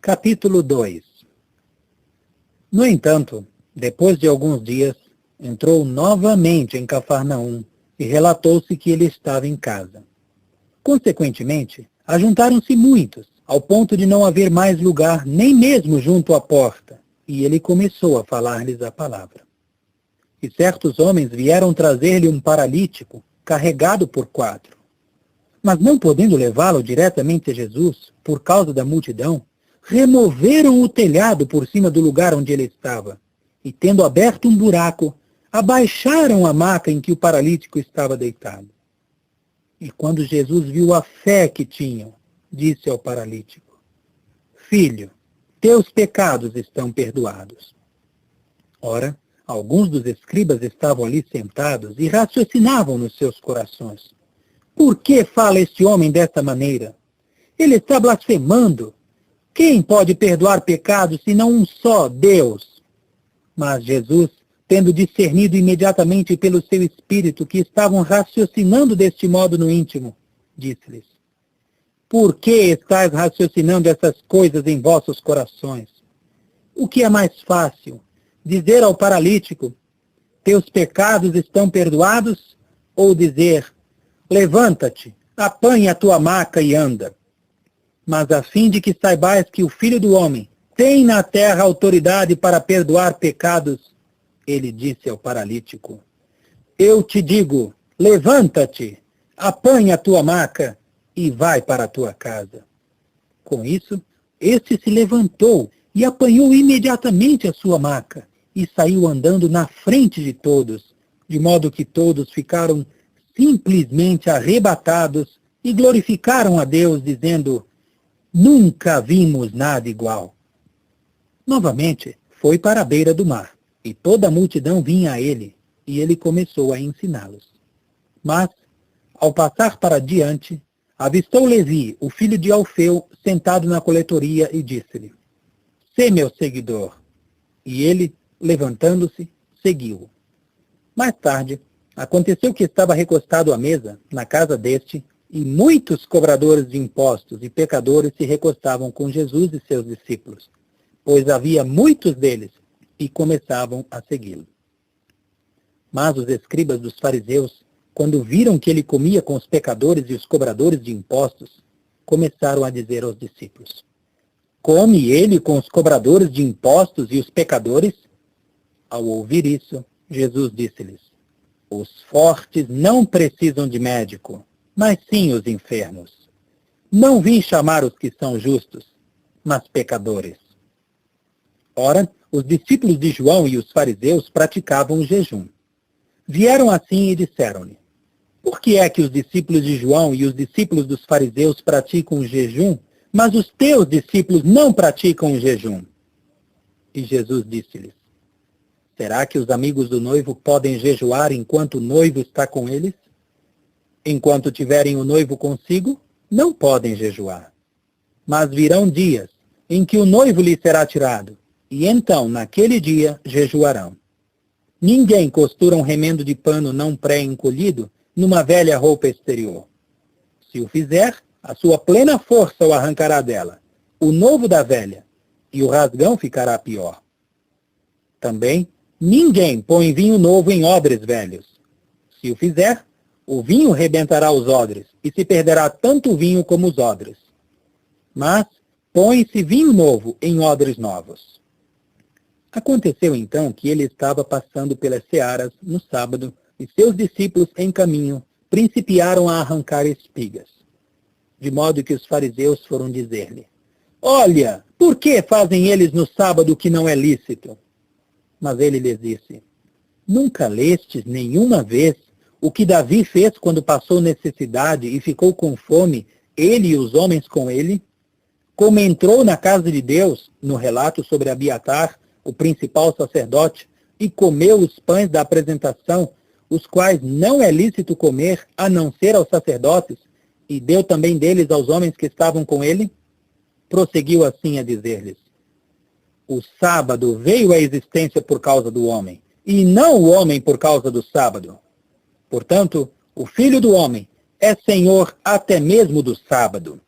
Capítulo 2. No entanto, depois de alguns dias, entrou novamente em Cafarnaum e relatou-se que ele estava em casa. Consequentemente, ajuntaram-se muitos, ao ponto de não haver mais lugar nem mesmo junto à porta, e ele começou a falar-lhes a palavra. E certos homens vieram trazer-lhe um paralítico, carregado por 4. Mas não podendo levá-lo diretamente a Jesus, por causa da multidão, removeram o telhado por cima do lugar onde ele estava, e tendo aberto um buraco, abaixaram a maca em que o paralítico estava deitado. E quando Jesus viu a fé que tinham, disse ao paralítico: Filho, teus pecados estão perdoados. Ora, alguns dos escribas estavam ali sentados e raciocinavam nos seus corações: Por que fala este homem desta maneira? Ele está blasfemando. Quem pode perdoar pecados senão um só, Deus? Mas Jesus, tendo discernido imediatamente pelo seu espírito que estavam raciocinando deste modo no íntimo, disse-lhes: Por que estáis raciocinando essas coisas em vossos corações? O que é mais fácil, dizer ao paralítico: Teus pecados estão perdoados? Ou dizer: Levanta-te, apanha a tua maca e anda? Mas a fim de que saibais que o Filho do Homem tem na terra autoridade para perdoar pecados, ele disse ao paralítico: Eu te digo, levanta-te, apanha a tua maca e vai para a tua casa. Com isso, este se levantou e apanhou imediatamente a sua maca e saiu andando na frente de todos, de modo que todos ficaram simplesmente arrebatados e glorificaram a Deus, dizendo: Nunca vimos nada igual. Novamente, foi para a beira do mar, e toda a multidão vinha a ele, e ele começou a ensiná-los. Mas, ao passar para diante, avistou Levi, o filho de Alfeu, sentado na coletoria, e disse-lhe: Sê meu seguidor. E ele, levantando-se, seguiu-o. Mais tarde, aconteceu que estava recostado à mesa, na casa deste, e muitos cobradores de impostos e pecadores se recostavam com Jesus e seus discípulos, pois havia muitos deles, e começavam a segui-lo. Mas os escribas dos fariseus, quando viram que ele comia com os pecadores e os cobradores de impostos, começaram a dizer aos discípulos: Come ele com os cobradores de impostos e os pecadores? Ao ouvir isso, Jesus disse-lhes: Os fortes não precisam de médico, mas sim os enfermos. Não vim chamar os que são justos, mas pecadores. Ora, os discípulos de João e os fariseus praticavam o jejum. Vieram assim e disseram-lhe: Por que é que os discípulos de João e os discípulos dos fariseus praticam o jejum, mas os teus discípulos não praticam o jejum? E Jesus disse-lhes: Será que os amigos do noivo podem jejuar enquanto o noivo está com eles? Enquanto tiverem o noivo consigo, não podem jejuar. Mas virão dias em que o noivo lhe será tirado, e então, naquele dia, jejuarão. Ninguém costura um remendo de pano não pré-encolhido numa velha roupa exterior. Se o fizer, a sua plena força o arrancará dela, o novo da velha, e o rasgão ficará pior. Também, ninguém põe vinho novo em odres velhos. Se o fizer, o vinho rebentará os odres, e se perderá tanto o vinho como os odres. Mas põe-se vinho novo em odres novos. Aconteceu então que ele estava passando pelas searas no sábado, e seus discípulos em caminho principiaram a arrancar espigas. De modo que os fariseus foram dizer-lhe: Olha, por que fazem eles no sábado o que não é lícito? Mas ele lhes disse: Nunca lestes nenhuma vez o que Davi fez quando passou necessidade e ficou com fome, ele e os homens com ele? Como entrou na casa de Deus, no relato sobre Abiatar, o principal sacerdote, e comeu os pães da apresentação, os quais não é lícito comer, a não ser aos sacerdotes, e deu também deles aos homens que estavam com ele? Prosseguiu assim a dizer-lhes: O sábado veio à existência por causa do homem, e não o homem por causa do sábado. Portanto, o Filho do Homem é Senhor até mesmo do sábado.